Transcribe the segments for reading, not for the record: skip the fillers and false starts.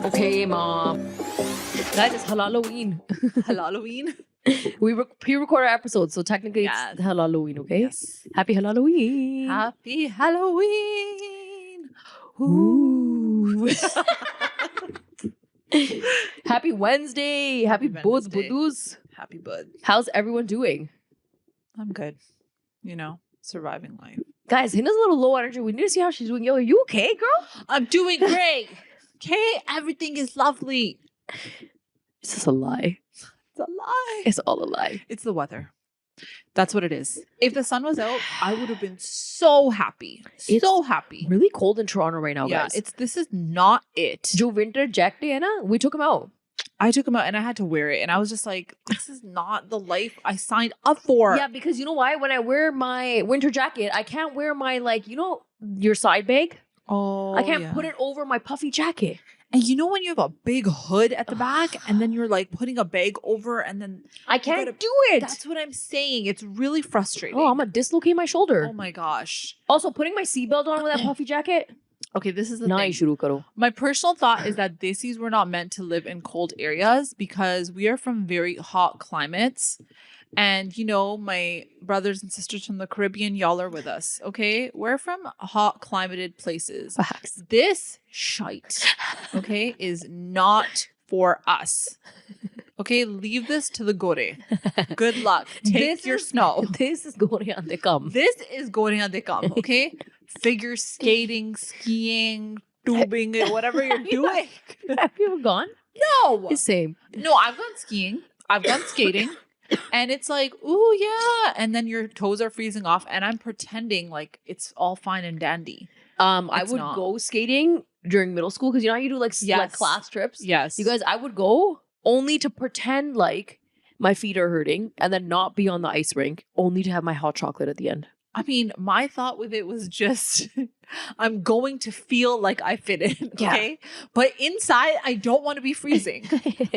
Okay, mom. Guys, it's Halloween. Halloween. We pre-record our episodes, so technically it's Halloween, okay? Yes. Happy Halloween. Happy Halloween. Ooh. Happy Wednesday. Happy Budh Wednesday. Budus. Happy bud. How's everyone doing? I'm good. You know, surviving life. Guys, Hina's a little low energy. We need to see how she's doing. Yo, are you okay, girl? I'm doing great. Okay, everything is lovely. It's just a lie. It's a lie. It's all a lie. It's the weather. That's what it is. If the sun was out, I would have been so happy. So happy. Really cold in Toronto right now, guys. This is not it. Jo winter jacket hai na, we took him out. I took them out and I had to wear it. And I was just like, this is not the life I signed up for. Yeah, because you know why? When I wear my winter jacket, I can't wear my, like, you know, your side bag? Oh, I can't put it over my puffy jacket. And you know when you have a big hood at the back and then you're like putting a bag over and then I can't do it. That's what I'm saying. It's really frustrating. Oh, I'm gonna dislocate my shoulder. Oh my gosh. Also, putting my seatbelt on with that puffy jacket. Okay, this is the Nahi thing. shuru karo. My personal thought is that desis were not meant to live in cold areas because we are from very hot climates. And, you know, my brothers and sisters from the Caribbean, y'all are with us, okay? We're from hot climated places. Facts. This shite, okay, is not for us. Okay, leave this to the gore. Good luck. Take your snow. This is going on the come. This is going on the come, okay? Figure skating, skiing, tubing, whatever you're doing. Have you ever gone? No. It's same. No, I've gone skiing. I've gone skating. And it's like, ooh, yeah. And then your toes are freezing off. And I'm pretending like it's all fine and dandy. I would go skating during middle school because you know how you do like class trips? Yes. You guys, I would go only to pretend like my feet are hurting and then not be on the ice rink, only to have my hot chocolate at the end. I mean, my thought with it was just, I'm going to feel like I fit in, okay? Yeah. But inside, I don't want to be freezing.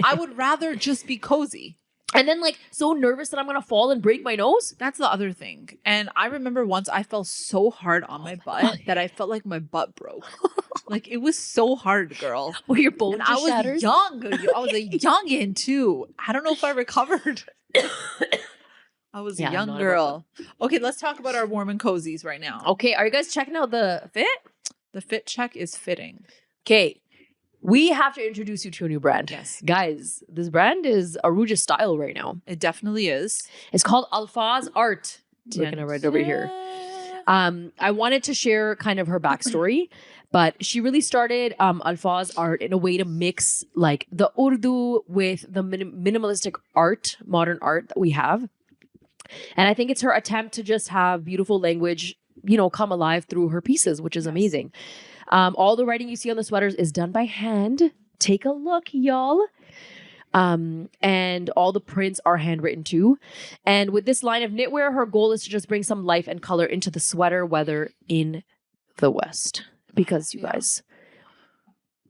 I would rather just be cozy. And then like so nervous that I'm going to fall and break my nose. That's the other thing. And I remember once I fell so hard on my butt that I felt like my butt broke. Like it was so hard, girl. Were your bones I was shatters? young. I was a youngin' too. I don't know if I recovered. I was a young girl. Okay, let's talk about our warm and cozies right now. Okay, are you guys checking out the fit? The fit check is fitting. Okay, we have to introduce you to a new brand. Yes. Guys, this brand is Aruja style right now. It definitely is. It's called Alfaaz Art. Looking at right over here. I wanted to share kind of her backstory, but she really started Alfaaz Art in a way to mix like the Urdu with the minimalistic art, modern art that we have. And I think it's her attempt to just have beautiful language, you know, come alive through her pieces, which is amazing. All the writing you see on the sweaters is done by hand. Take a look, y'all. And all the prints are handwritten too. And with this line of knitwear, her goal is to just bring some life and color into the sweater weather in the West. Because you guys,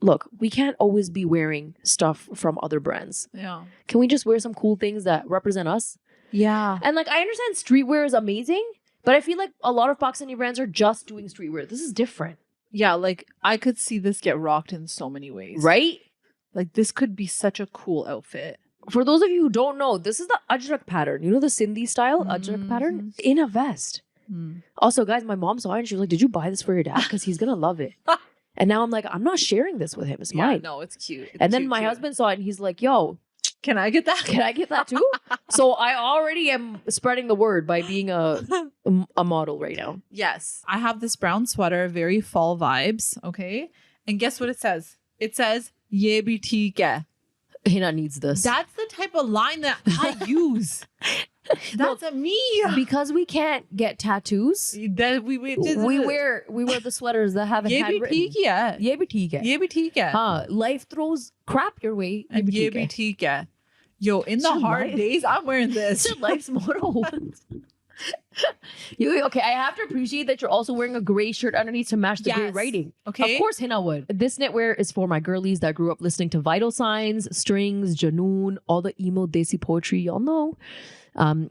look, we can't always be wearing stuff from other brands. Yeah. Can we just wear some cool things that represent us? Yeah. And like, I understand streetwear is amazing, but I feel like a lot of Pakistani brands are just doing streetwear. This is different. Yeah, like I could see this get rocked in so many ways. Right? Like this could be such a cool outfit. For those of you who don't know, this is the ajrak pattern. You know the Sindhi style ajrak pattern? In a vest. Also, guys, my mom saw it and she was like, did you buy this for your dad? Because he's going to love it. And now I'm like, I'm not sharing this with him. It's mine. No, it's cute. And then my husband saw it and he's like, yo, can I get that? Can I get that too? So I already am spreading the word by being a model right now. Yes. I have this brown sweater, very fall vibes. Okay. And guess what it says? It says, ye bhi theek hai. Hina needs this. That's the type of line that I use. That's me. Because we can't get tattoos. That we wear the sweaters that have ye bhi theek hai. Ye bhi theek hai. Ye bhi theek hai. Life throws crap your way. And ye bhi theek hai. Yo, in the hard days, I'm wearing this. It's your life's motto. Okay, I have to appreciate that you're also wearing a gray shirt underneath to match the gray writing. Okay. Of course, Hina would. This knitwear is for my girlies that grew up listening to Vital Signs, Strings, Janoon, all the emo desi poetry y'all know.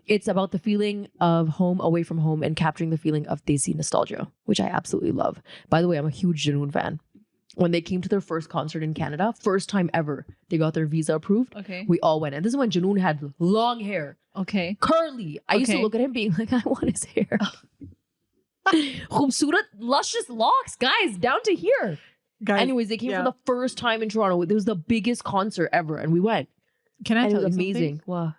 It's about the feeling of home away from home and capturing the feeling of desi nostalgia, which I absolutely love. By the way, I'm a huge Janoon fan. when they came to their first concert in Canada, first time ever, they got their visa approved. Okay. We all went. And this is when Junoon had long hair. Okay. Curly. I used to look at him being like, I want his hair. Khubsurat, luscious locks, guys, down to here. Guys, anyways, they came for the first time in Toronto. It was the biggest concert ever, and we went. Can I tell you it was something? amazing. Wow.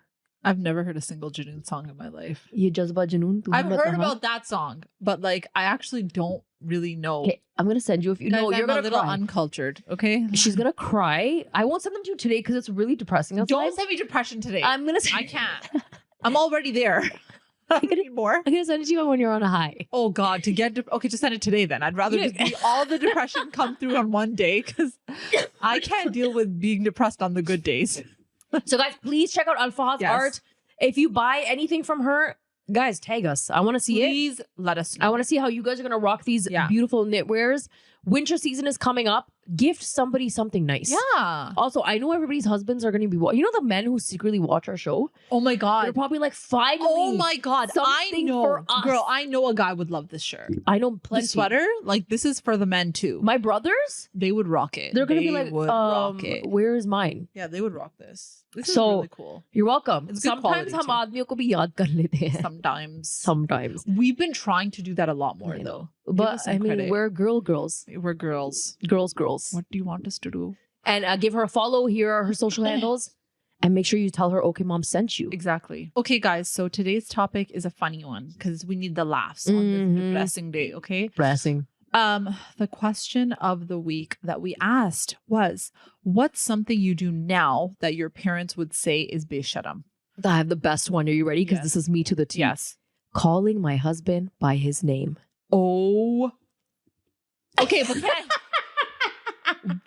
I've never heard a single Junoon song in my life. Ye Jazba Junoon. I've heard about that song, but like I actually don't really know. Okay, I'm gonna send you if you know. You're gonna a little cry. uncultured. Okay, She's gonna cry. I won't send them to you today because it's really depressing. Don't send me depression today. I'm gonna. I can't. I'm already there. I need more. I'm gonna send it to you when you're on a high. Oh God, to get okay, just send it today then. I'd rather just be all the depression come through on one day because I can't deal with being depressed on the good days. So guys, please check out Alfaaz Art. If you buy anything from her, guys, tag us. I want to see it. Please let us know. I want to see how you guys are gonna rock these beautiful knitwears. Winter season is coming up. Gift somebody something nice. Yeah. Also, I know everybody's husbands are going to be you know the men who secretly watch our show? Oh my God. They're probably like, finally. Oh my God. I know. For us. Girl, I know a guy would love this shirt. I know plenty. The sweater, like this is for the men too. My brothers? They would rock it. They're going to be like, rock it. Where is mine? Yeah, they would rock this. This is So, really cool. You're welcome. It's good Sometimes quality, hum aadmiyon ko bhi yaad kar lete hain. Sometimes. Sometimes. We've been trying to do that a lot more though. But I mean, credit. we're girls. We're girls. Girls. What do you want us to do? And give her a follow. Here are her social handles. And make sure you tell her, okay, mom sent you. Exactly. Okay, guys. So today's topic is a funny one because we need the laughs on this depressing day. Okay. Depressing. The question of the week that we asked was, what's something you do now that your parents would say is Besharam? I have the best one. Are you ready? Because this is me to the T. Yes. Calling my husband by his name. Oh. Okay, but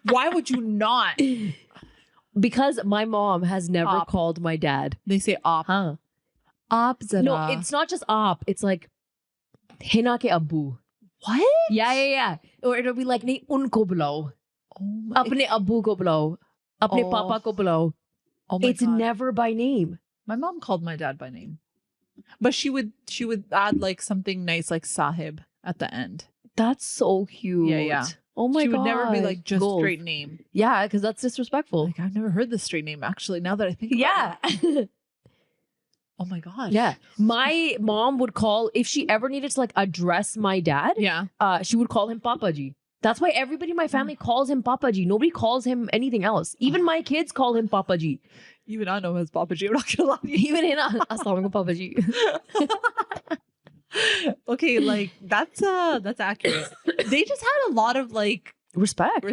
why would you not? Because my mom has never Op. called my dad. They say op. Huh? Op zara. No, it's not just op. It's like hina ke abu. What? Yeah. Or it'll be like nahi unko bulao. Oh my. Apne abu ko bulao. Apne papa ko bulao. Oh my It's God. never by name. My mom called my dad by name, but she would add like something nice like sahib at the end. That's so cute. Yeah. Oh my God. She would never be like just Goals. straight name. Yeah, because that's disrespectful. Like I've never heard the straight name actually. Now that I think about it. Oh my gosh. Yeah. My mom would call, if she ever needed to like address my dad, Yeah. she would call him Papaji. That's why everybody in my family calls him Papaji. Nobody calls him anything else. Even my kids call him Papaji. Even I know him as Papa G. I'm not gonna lie to you. Even in Assalamualaikum Papaji. Okay, like that's accurate. They just had a lot of like Respect.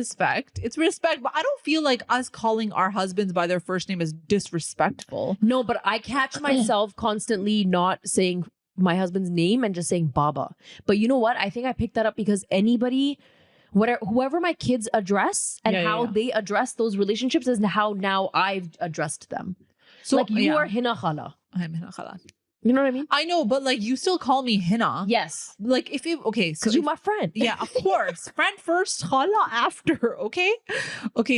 It's respect, but I don't feel like us calling our husbands by their first name is disrespectful. No, but I catch myself constantly not saying my husband's name and just saying Baba. But you know what? I think I picked that up because whoever my kids address and how they address those relationships is how now I've addressed them. So like you are Hina Khala. I'm Hina Khala. You know what I mean? I know, but like you still call me Hina. Yes. Like if you because you're my friend. Yeah, of course. Friend first, Khala after. Okay.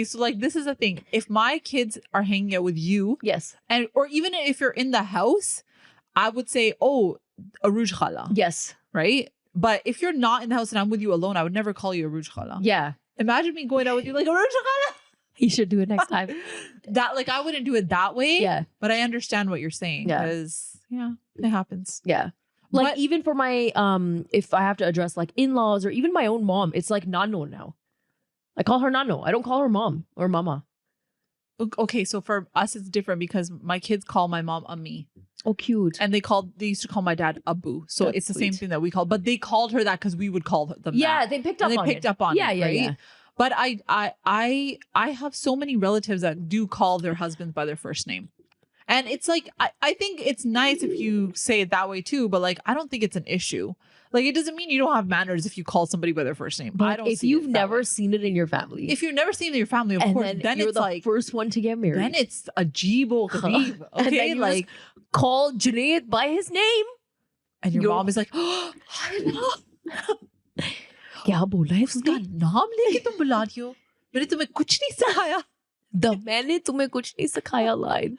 So like this is the thing. If my kids are hanging out with you, yes, and or even if you're in the house, I would say, oh, Aruj Khala. Yes. Right. But if you're not in the house and I'm with you alone, I would never call you Aruj Khala. Yeah. Imagine me going out with you like Aruj Khala. You should do it next time. That like I wouldn't do it that way. Yeah. But I understand what you're saying because it happens. Yeah. Like even for my if I have to address like in-laws or even my own mom, it's like Nano now. I call her Nano. I don't call her mom or mama. Okay, so for us it's different because my kids call my mom Ammi. Oh, cute. And they used to call my dad Abu. So That's it's the sweet. same thing that we call, but they called her that because we would call them that. They picked up and on they picked it. up on it. Right? Yeah. But I have so many relatives that do call their husbands by their first name. And it's like, I think it's nice if you say it that way too, but like, I don't think it's an issue. Like, it doesn't mean you don't have manners if you call somebody by their first name. But I don't if see you've it that never way. seen it in your family. If you've never seen it in your family, of and course, then then you're it's the like, first one to get married. then it's a jibo khabib. And Okay, then you like, just call Junaid by his name. and your Yo. mom is like, क्या बोला है उसका उसने? नाम लेके तुम बुला रही हो मैंने तुम्हें कुछ नहीं सिखाया मैंने तुम्हें कुछ नहीं सिखाया line.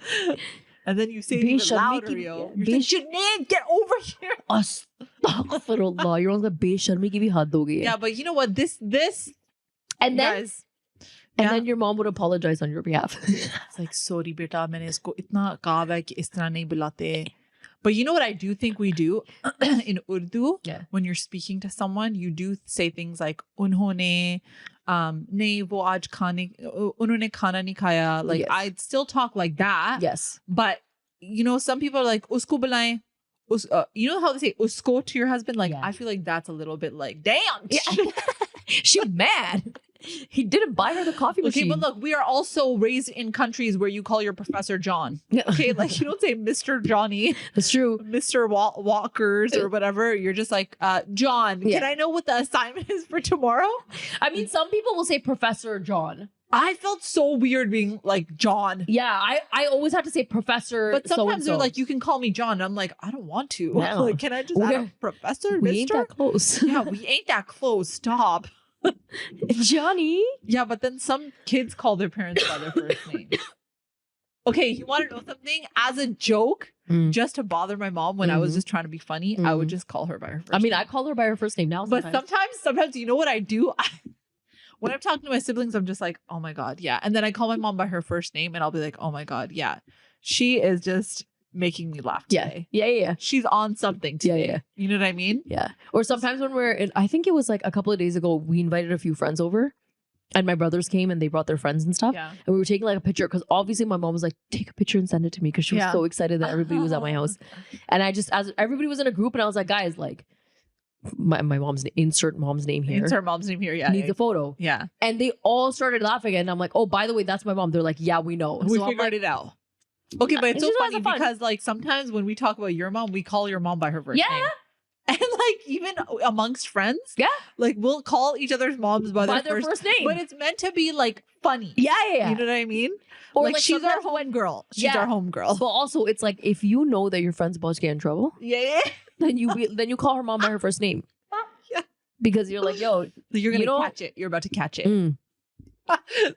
and then you say it even बेशर्मी louder की- yo you're like, Junaid, get over here. Astaghfirullah. You're on the बेशर्मी की भी हद हो गई है. Yeah, but you know what, this And then Guys, then your mom would apologize on your behalf. it's like, sorry beta, मैंने इसको इतना कहा है कि इस तरह नहीं बुलाते. But you know what I do think we do in Urdu? Yeah. When you're speaking to someone, you do say things like unhone, nahi wo aaj khane, unhone khana nahi khaya. Like, Yes. I'd still talk like that. Yes. But, you know, some people are like, usko bulaye. You know how they say usko to your husband? Like, Yeah. I feel like that's a little bit like, damn. Yeah. She mad. He didn't buy her the coffee Okay, machine. but look, we are also raised in countries where you call your professor John. Yeah. Okay, like you don't say Mr. Johnny, That's true. Mr. Walkers or whatever. You're just like, John, Yeah. can I know what the assignment is for tomorrow? I mean, some people will say Professor John. I felt so weird being like John. Yeah, I always have to say Professor. But sometimes so-and-so. they're like, you can call me John. And I'm like, I don't want to. No. Like, can I just add a professor, we Mr.? ain't that close. Yeah, we ain't that close. Stop. Johnny. Yeah, but then some kids call their parents by their first name. Okay, you want to know something? As a joke, just to bother my mom when I was just trying to be funny, I would just call her by her first name. I call her by her first name now. But sometimes, you know what I do? When I'm talking to my siblings, I'm just like, oh my God, yeah. And then I call my mom by her first name and I'll be like, oh my God, yeah. She is just making me laugh today. Yeah. She's on something today. Yeah. You know what I mean? Yeah. Or sometimes when I think it was like a couple of days ago, we invited a few friends over and my brothers came and they brought their friends and stuff. Yeah. And we were taking like a picture because obviously my mom was like, take a picture and send it to me because she was so excited that everybody was at my house. And as everybody was in a group and I was like, guys, like my mom's insert mom's name here. Insert mom's name here. Yeah. Needs a photo. Yeah. And they all started laughing and I'm like, oh, by the way, that's my mom. They're like, yeah, we know. We So I'm figured like, it out. Okay, but it's It's so just funny lots of fun. because like sometimes when we talk about your mom, we call your mom by her first name. And like even amongst friends, like we'll call each other's moms by their first name. But it's meant to be like funny. Yeah. You know what I mean? Or like she's our sometimes home girl. She's Yeah. our home girl. But also, it's like if you know that your friend's about to get in trouble, Yeah. then you call her mom by her first name. Yeah. Because you're like, yo, You're gonna You know- catch it. You're about to catch it. mm.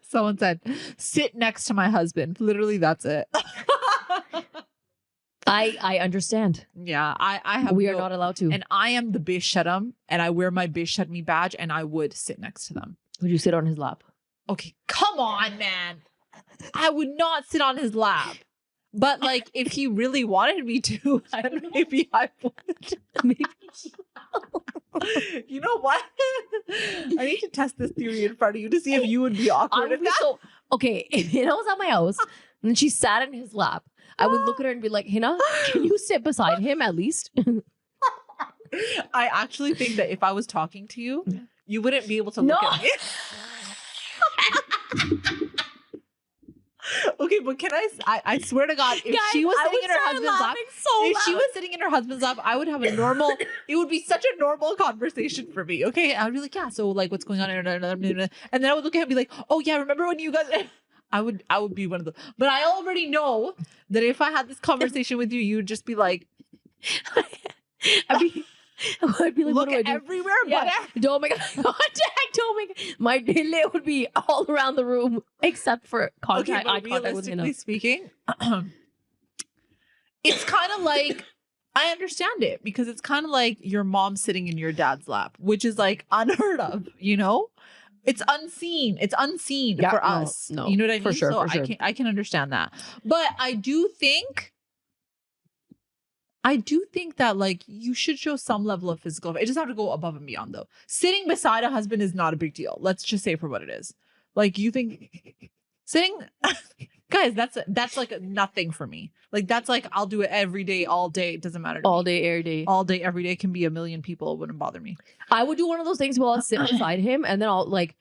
Someone said, sit next to my husband. Literally, that's it. I understand. Yeah, I have. We are not allowed to. And I am the Besharam, and I wear my Besharmi badge, and I would sit next to them. Would you sit on his lap? Okay, come on, man. I would not sit on his lap. But like, if he really wanted me to, then maybe I would. Maybe. You know what? I need to test this theory in front of you to see if you would be awkward. I would be okay, if Hina was at my house and then she sat in his lap, I would look at her and be like, Hina, can you sit beside him at least? I actually think that if I was talking to you, you wouldn't be able to look at me. Okay, but can I swear to God, if she was sitting in her husband's lap, she was sitting in her husband's lap, I would have a normal, it would be such a normal conversation for me. Okay. I would be like, yeah, so like what's going on? And then I would look at him and be like, oh yeah, remember when you guys I would be one of those. But I already know that if I had this conversation with you, you would just be like, I'd be like, look what do I at do? everywhere Yeah. but Don't make contact. Don't make my delay would be all around the room except for contact. Okay, Eye but contact with Hina. realistically speaking, it's kind of like I understand it because it's kind of like your mom sitting in your dad's lap, which is like unheard of, you know? It's unseen. It's unseen Yeah, for no, us. no, You know what I mean? for sure, So for sure. I can understand that. But I do think that like you should show some level of physical. It doesn't have to go above and beyond though. Sitting beside a husband is not a big deal. Let's just say for what it is. Like you think sitting guys, that's like nothing for me. Like that's like I'll do it every day, all day. It doesn't matter to All me. day, every day. All day, every day can be a million people. It wouldn't bother me. I would do one of those things while I'll sit beside him and then I'll like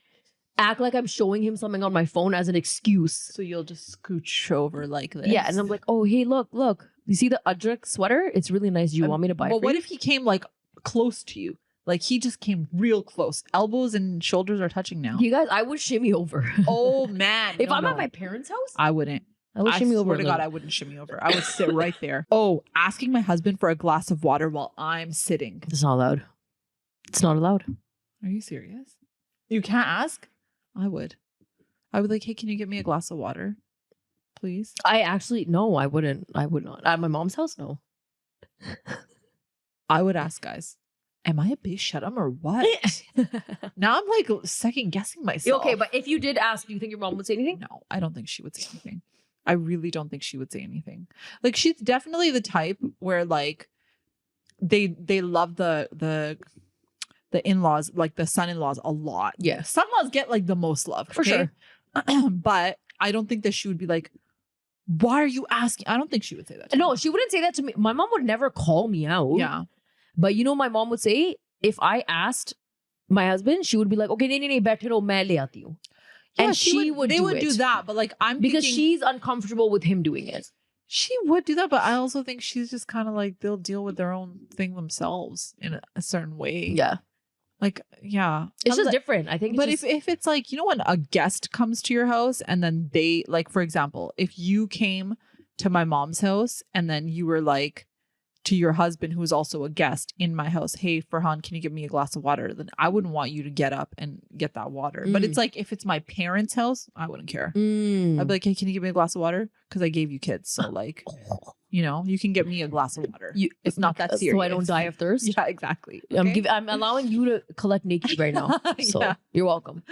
act like I'm showing him something on my phone as an excuse. So you'll just scooch over like this. Yeah, and I'm like, oh, hey, look. You see the Ajrak sweater? It's really nice. Do you want me to buy it But for what you? if he came like close to you? Like he just came real close. Elbows and shoulders are touching now. You guys, I would shimmy over. Oh man. If No, I'm no. at my parents' house, I wouldn't. I would shimmy over. swear a to God, little. I wouldn't shimmy over. I would sit right there. Oh, asking my husband for a glass of water while I'm sitting. It's not allowed. It's not allowed. Are you serious? You can't ask? I would. I would like, hey, can you get me a glass of water? Please? No, I wouldn't. I would not. At my mom's house, no. I would ask, guys. am I a Besharam or what? Now I'm like second guessing myself. Okay, but if you did ask, do you think your mom would say anything? No, I don't think she would say anything. I really don't think she would say anything. Like she's definitely the type where like they love the in-laws, like the son-in-laws a lot. Yeah. Son-in-laws get like the most love. For sure. But I don't think that she would be like, why are you asking? I don't think she would say that to No, me. she wouldn't say that to me. My mom would never call me out. Yeah. But you know, my mom would say, if I asked my husband, she would be like, okay, nahi, baithe raho, main le aati hu. Yeah, And she would they do would it. do that, but like I'm Because thinking, she's uncomfortable with him doing it. she would do that, but I also think she's just kind of like they'll deal with their own thing themselves in a certain way. Yeah. Like, yeah. It's just different. I think. But if it's like, you know, when a guest comes to your house and then they like, for example, if you came to my mom's house and then you were like to your husband, who is also a guest in my house, hey, Farhan, can you give me a glass of water? Then I wouldn't want you to get up and get that water. But it's like, if it's my parents' house, I wouldn't care. I'd be like, hey, can you give me a glass of water? Because I gave you kids. So like, you know, you can get me a glass of water. It's not that serious. So I don't die of thirst? Yeah, exactly. Okay? I'm allowing you to collect naked right now. So Yeah. you're welcome.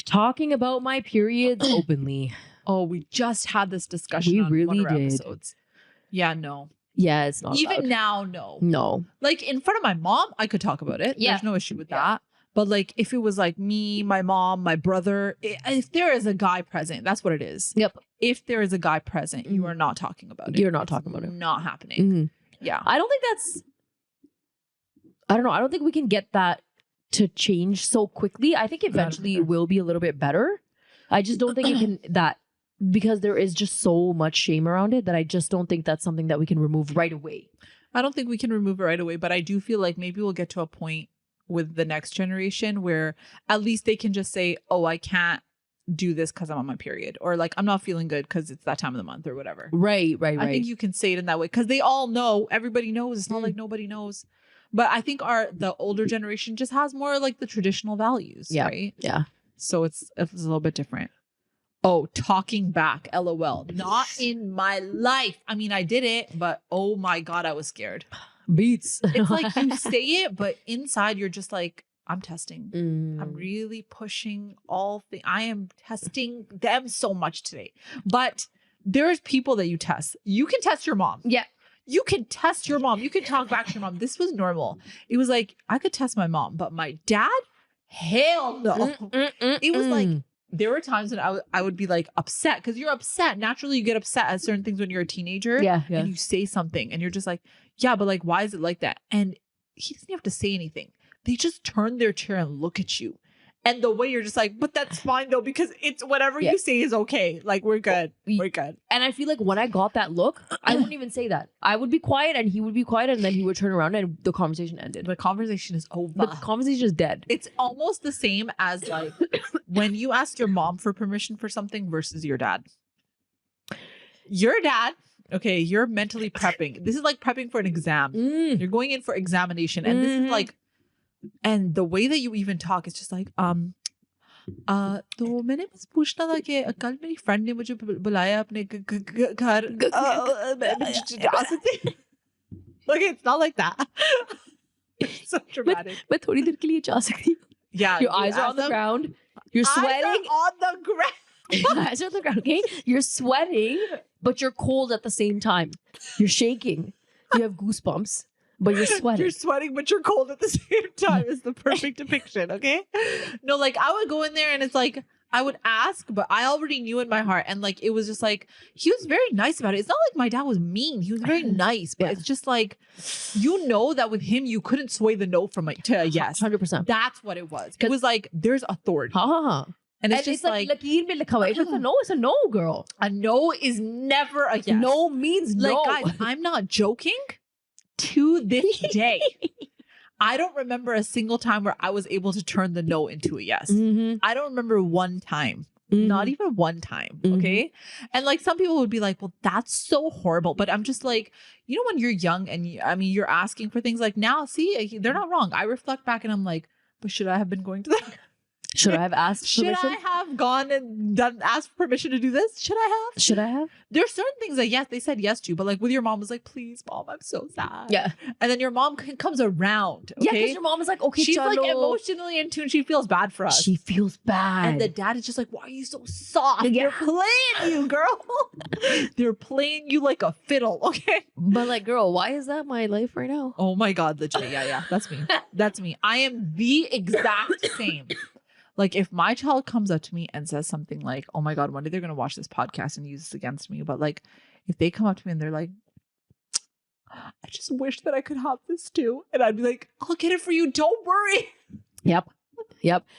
Talking about my periods openly. Oh, we just had this discussion We on really one of our did. episodes. Yeah, no. Yeah, it's not Even allowed. now, no. No. Like in front of my mom, I could talk about it. Yeah. There's no issue with Yeah. that. But like if it was like me, my mom, my brother, if there is a guy present, that's what it is. Yep. If there is a guy present, you are not talking about it. You're not talking about it. Not happening. Mhm. Yeah. I don't think that's. I don't know. I don't think we can get that to change so quickly. I think eventually it will be a little bit better. I just don't think it can because there is just so much shame around it that I just don't think that's something that we can remove right away. I don't think we can remove it right away, but I do feel like maybe we'll get to a point with the next generation where at least they can just say, oh, I can't do this because I'm on my period, or like I'm not feeling good because it's that time of the month or whatever. Right. I think you can say it in that way because they all know, everybody knows. It's not like nobody knows. But I think the older generation just has more like the traditional values, right? Yeah. So it's a little bit different. Oh, talking back, LOL. Not in my life. I mean, I did it, but oh my God, I was scared. Beats. It's like you say it, but inside you're just like, I'm testing. Mm. I'm really pushing all things. I am testing them so much today. But there's people that you test. You can test your mom. Yeah. You can test your mom. You can talk back to your mom. This was normal. It was like, I could test my mom, but my dad? Hell no. It was like, there were times when I would be like upset because you're upset. Naturally, you get upset at certain things when you're a teenager. Yeah. And you say something and you're just like, yeah, but like, why is it like that? And he doesn't have to say anything. They just turn their chair and look at you. And the way you're just like, but that's fine though, because it's whatever you say is okay. Like, we're good. We're good. And I feel like when I got that look, I wouldn't even say that. I would be quiet and he would be quiet and then he would turn around and the conversation ended. The conversation is over. The conversation is dead. It's almost the same as like when you ask your mom for permission for something versus your dad. Your dad, okay, you're mentally prepping. This is like prepping for an exam. You're going in for examination. And this is like, and the way that you even talk is just like, तो मैंने बस पूछना था कि कल मेरी friend ने मुझे बुलाया अपने घर जा सकते Okay, it's not like that. It's so dramatic. मैं थोड़ी देर के लिए जा सकती हूँ. Yeah, Your eyes are on the ground. You're sweating. Eyes are on the ground. Eyes are on the ground. Okay, you're sweating, but you're cold at the same time. You're shaking. You have goosebumps. But you're sweating. You're sweating, but you're cold at the same time is the perfect depiction, okay? No, like I would go in there and it's like, I would ask, but I already knew in my heart. And like, it was just like, he was very nice about it. It's not like my dad was mean. He was very nice, but it's just like, you know that with him, you couldn't sway the no from to a yes. 100%. That's what it was. It was like, there's authority. And it's just like, lakeer mein likha hua hai. If it's a no, it's a no, girl. A no is never a yes. No means no. Like, guys, I'm not joking. To this day, I don't remember a single time where I was able to turn the no into a yes. I don't remember one time. Not even one time. Okay. And like some people would be like, well, that's so horrible. But I'm just like, you know, when you're young and you're asking for things like now, see, they're not wrong. I reflect back and I'm like, but should I have been going to that? Should I have asked Should permission? I have gone and asked permission to do this? Should I have? Should I have? There's certain things that yes, they said yes to, but like with your mom was like, please, mom, I'm so sad. Yeah. And then your mom comes around. Okay? Yeah, because your mom is like, okay, she's like chalo. emotionally in tune. She feels bad for us. She feels bad. And the dad is just like, why are you so soft? Yeah. They're playing you, girl. They're playing you like a fiddle. Okay. But like, girl, why is that my life right now? Oh my God, legit. Yeah. That's me. That's me. I am the exact same. Like if my child comes up to me and says something like, oh my God, one day they're going to watch this podcast and use this against me. But like, if they come up to me and they're like, I just wish that I could have this too. And I'd be like, I'll get it for you. Don't worry. Yep.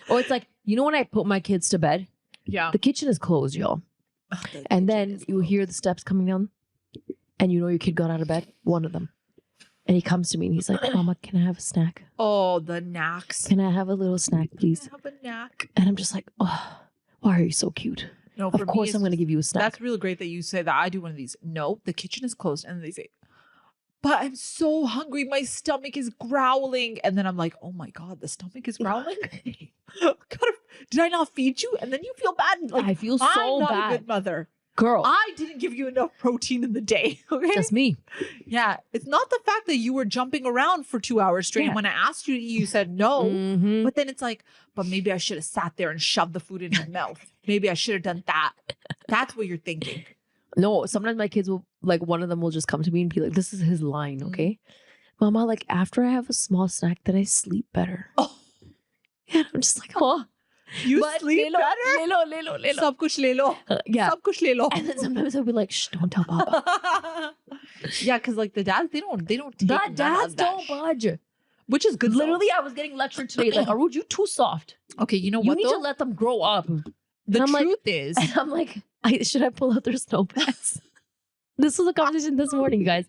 Or it's like, you know, when I put my kids to bed, Yeah. the kitchen is closed, y'all. And then you hear the steps coming down and you know your kid got out of bed, one of them. And he comes to me and he's like, Mama, can I have a snack? Oh, the knacks. Can I have a little snack, please? Have a knack. And I'm just like, oh, why are you so cute? No, Of course I'm going to give you a snack. That's really great that you say that. I do one of these. No, the kitchen is closed. And they say, but I'm so hungry. My stomach is growling. And then I'm like, oh my God, the stomach is growling? Did I not feed you? And then you feel bad. Like, I feel so I'm not bad. a good mother. Girl, I didn't give you enough protein in the day. Okay. that's me. Yeah. It's not the fact that you were jumping around for 2 hours straight. Yeah. And when I asked you to eat, you said no. Mhm. But then it's like, but maybe I should have sat there and shoved the food in your mouth. Maybe I should have done that. That's what you're thinking. No, sometimes my kids will, like, one of them will just come to me and be like, this is his line, Mm. okay? Mama, like, after I have a small snack, then I sleep better. Oh, And I'm just like, oh. you But sleep le lo, better? le lo. Sab kuch le lo. Yeah. Sab kuch le lo. And then sometimes I'll be like, shh, don't tell Papa. Yeah, because like the dads, they don't take The none of dads that don't budge. which is good. though. Literally, I was getting lectured today. Like, Aruj, you too soft. Okay, you know You what need though? to let them grow up. The and I'm like- truth is, And I'm like, should I pull out their snow pants? This was a conversation this morning, you guys.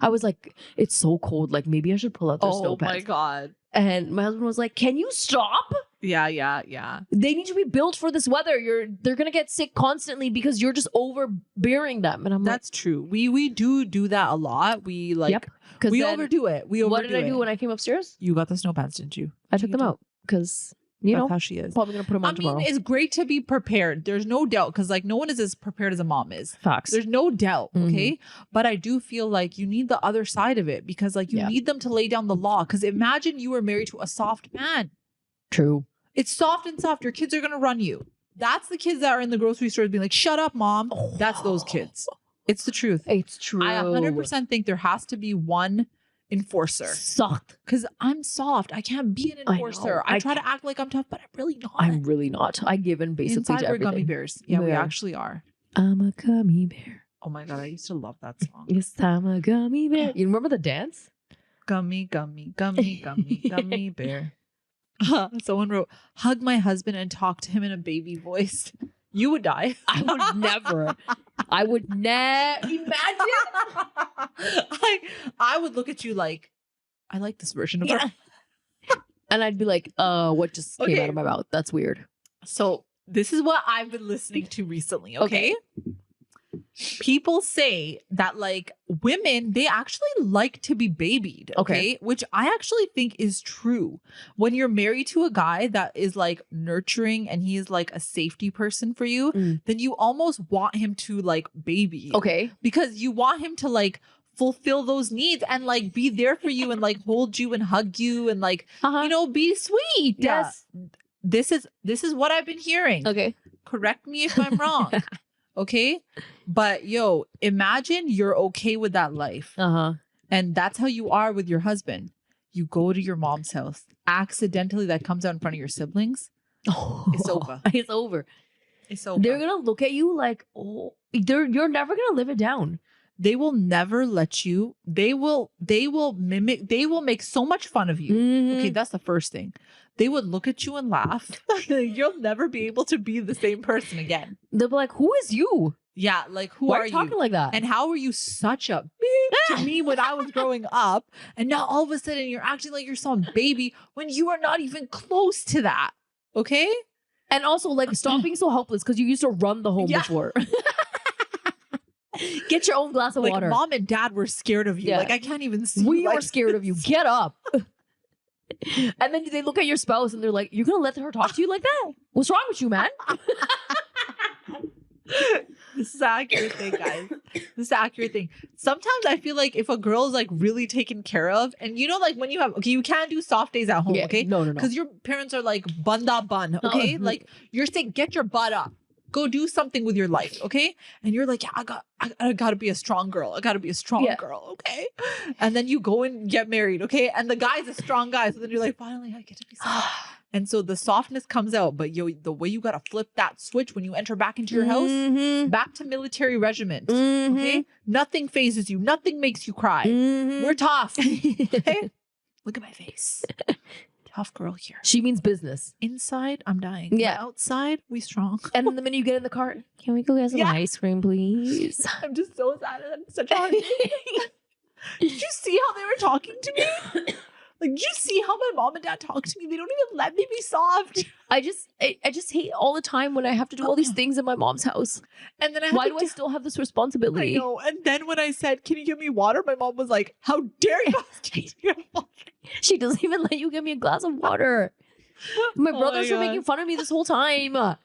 I was like, it's so cold. Like, maybe I should pull out their snow oh my pants. God. And my husband was like, can you stop? Yeah. They need to be built for this weather. They're gonna get sick constantly because you're just overbearing them. And I'm That's true. We do that a lot. We like Yep. Because we overdo it. We overdo what did I do it. when I came upstairs? You got the snow pants, didn't you? I took them out because you That's know how she is. probably gonna put them on I tomorrow. mean, it's great to be prepared. There's no doubt because like no one is as prepared as a mom is. Facts. There's no doubt, Mhm. okay? But I do feel like you need the other side of it because like you Yeah. need them to lay down the law. Because imagine you were married to a soft man. True. It's soft and soft. Your kids are gonna run you. That's the kids that are in the grocery stores being like, "Shut up, mom." That's those kids. It's the truth. It's true. I 100% think there has to be one enforcer. sucked. Because I'm soft. I can't be an I know. enforcer. I I try to act like I'm tough, but I'm really not. I'm really not. I give in basically Inside to we're gummy everything. bears. Yeah, we Yeah. actually are. I'm a gummy bear. Oh my God, I used to love that song. Yes, I'm a gummy bear. You remember the dance? Gummy bear. Someone wrote, hug my husband and talk to him in a baby voice. You would die. I would never. I would never imagine. I would look at you like, I like this version of her. And I'd be like, what just came Okay. out of my mouth? That's weird. So this is what I've been listening to recently, okay? People say that like women, they actually like to be babied, okay? Which I actually think is true. When you're married to a guy that is like nurturing and he is like a safety person for you, Mm. then you almost want him to like baby you. Okay. Because you want him to like fulfill those needs and like be there for you and like hold you and hug you and like, Uh-huh. you know, be sweet. Yes. This is what I've been hearing. Okay. Correct me if I'm wrong. Okay? But yo, imagine you're okay with that life. Uh-huh. And that's how you are with your husband. You go to your mom's house. Accidentally that comes out in front of your siblings. It's over. It's over. It's over. They're gonna look at you like, oh, you're never gonna live it down. They will never let you. They will mimic, they will make so much fun of you. Mhm. Okay, that's the first thing. They would look at you and laugh. You'll never be able to be the same person again. They'll be like, who is you? Yeah, like who Why are are you talking you? like that? And how were you such a bitch to me when I was growing up? And now all of a sudden you're acting like you're some baby when you are not even close to that. Okay? And also, like, stop being so helpless because you used to run the home Yeah. before. Get your own glass of Like water. mom and dad were scared of you. Yeah. Like I can't even see. We like, are scared of you. Get up. And then they look at your spouse and they're like, "You're gonna let her talk to you like that? What's wrong with you, man?" This is an accurate thing, guys. This is an accurate thing. Sometimes I feel like if a girl is like really taken care of, and you know, like when you have, okay, you can't do soft days at home, okay? No. Because your parents are like bunda bun, okay? Like you're saying, get your butt up, go do something with your life, okay? And you're like, yeah, I gotta be a strong girl. I gotta be a strong girl, okay? And then you go and get married, okay? And the guy's a strong guy, so then you're like, finally, I get to be soft. And so the softness comes out, but the way you gotta flip that switch when you enter back into your house, back to military regiment, okay? Nothing phases you. Nothing makes you cry. We're tough, okay? Look at my face. Tough girl here. She means business. Inside, I'm dying. Yeah. But outside, we strong. And then the minute you get in the car, can we go get some ice cream, please? I'm just so sad. I'm such a hard Did you see how they were talking to me? Like, did you see how my mom and dad talk to me? They don't even let me be soft. I just hate all the time when I have to do all these things in my mom's house. And then why do I still have this responsibility? I know. And then when I said, "Can you give me water?" my mom was like, "How dare you ask me to get water?" She doesn't even let you give me a glass of water. My brothers were making fun of me this whole time.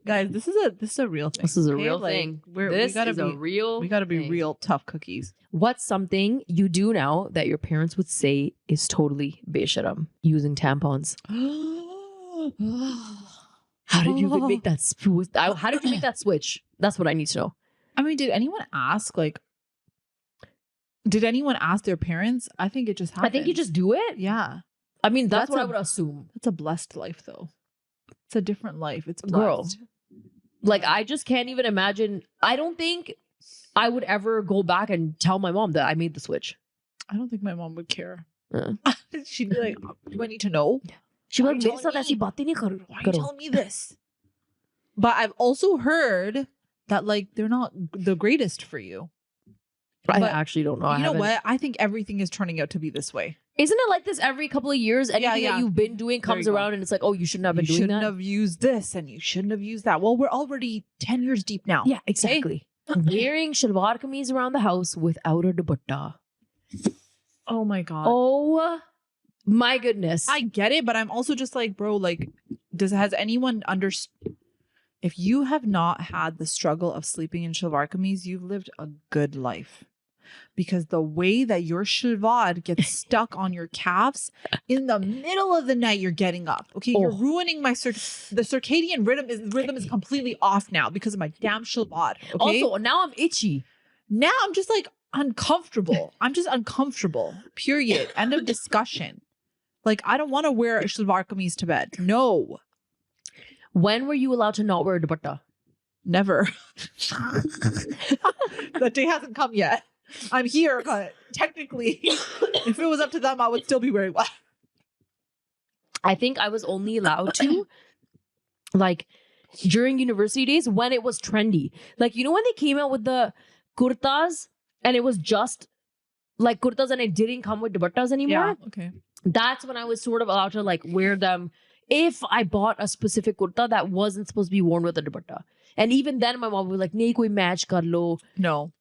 Guys, this is a real thing. This is a real thing. We gotta be real tough cookies. What's something you do now that your parents would say is totally Besharam? Using tampons. How did you even make that How did you make that switch? That's what I need to know. I mean, did anyone ask their parents? I think it just happened. I think you just do it. Yeah. I mean, that's what I would assume. That's a blessed life, though. It's a different life. It's blessed. Girl. Like, I just can't even imagine. I don't think I would ever go back and tell my mom that I made the switch. I don't think my mom would care. She'd be like, "Do I need to know?" She'd be like, "Why are you telling me this?" But I've also heard that like they're not the greatest for you. I actually don't know. You know what? I think everything is turning out to be this way. Isn't it like this every couple of years? Anything that you've been doing comes around and it's like, oh, you shouldn't have been doing that. You shouldn't have used this and you shouldn't have used that. Well, we're already 10 years deep now. Yeah, exactly. Wearing shalwar kameez around the house without a dupatta. Oh my God. Oh my goodness. I get it, but I'm also just like, bro, like, has anyone understood? If you have not had the struggle of sleeping in shalwar kameez, you've lived a good life. Because the way that your shalwar gets stuck on your calves, in the middle of the night, you're getting up. Okay, you're ruining my the circadian rhythm is completely off now because of my damn shalwar. Okay? Also, now I'm itchy. Now I'm just like uncomfortable. I'm just uncomfortable. Period. End of discussion. Like, I don't want to wear a shalwar kameez to bed. No. When were you allowed to not wear a dupatta? Never. That day hasn't come yet. I'm here, but technically, if it was up to them, I would still be wearing one. I think I was only allowed to, like, during university days when it was trendy. Like, you know when they came out with the kurtas and it was just like kurtas and it didn't come with dupattas anymore? Yeah, okay. That's when I was sort of allowed to like wear them if I bought a specific kurta that wasn't supposed to be worn with a dupatta. And even then my mom would be like, nahi koi match kar lo. No.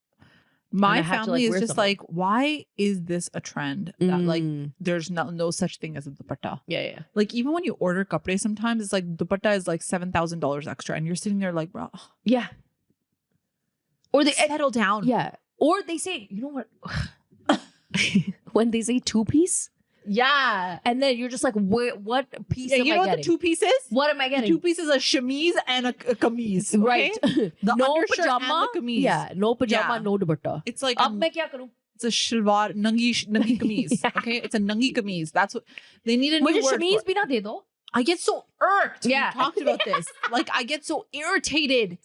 My family is just like, why is this a trend that like there's no such thing as a dupatta? Yeah. Like even when you order kapde, sometimes it's like dupatta is like $7,000 extra, and you're sitting there like, bro. Yeah. Or they settle down. Yeah. Or they say, you know what? When they say 2-piece. Yeah. And then you're just like, what piece am I getting? You know what the 2 pieces? What am I getting? 2 pieces of chemise and a kameez. Okay? Right. The no undershirt pajama. And the kameez. Yeah. No pajama, no dupatta. It's like Ab main kya karu? It's a shalwar, nangi kameez. Okay? It's a nangi kameez. That's what they need a new word shameez for. Bhi na de do. I get so irked. Yeah. We talked about this. Like I get so irritated.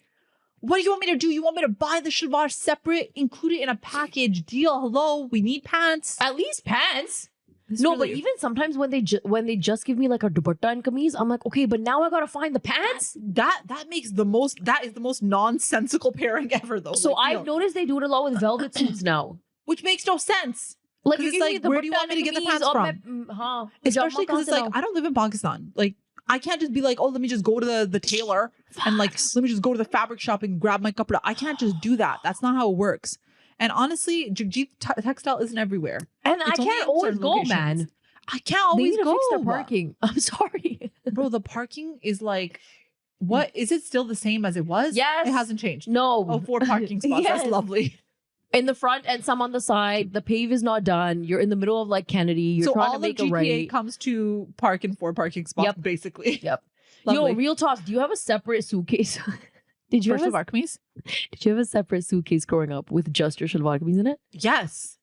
What do you want me to do? You want me to buy the shalwar separate, include it in a package deal? Hello, we need pants. At least pants. This no, really, but even sometimes when they just give me like a dupatta and kameez, I'm like, okay, but now I gotta find the pants. That is the most nonsensical pairing ever, though. So like, I've noticed they do it a lot with velvet suits now, which makes no sense. Like, it's like, where do you want me to get the pants from? Especially because it's like, I don't live in Pakistan. Like, I can't just be like, oh, let me just go to the tailor and like, let me just go to the fabric shop and grab my kapda. I can't just do that. That's not how it works. And honestly, Jagjit textile isn't everywhere. And I can't always go, man. I can't They always need to go. fix their parking. I'm sorry. Bro, the parking is like, what? Is it still the same as it was? Yes. It hasn't changed. No. Oh, 4 parking spots. Yes. That's lovely. In the front and some on the side. The pave is not done. You're in the middle of like Kennedy. You're So trying all to make of a GTA right. comes to park in 4 parking spots, Yep. basically. Yep. Lovely. Yo, real talk. Do you have a separate suitcase? Did you First have of Archimedes? Did you have a separate suitcase growing up with just your shalwar kameez in it? Yes.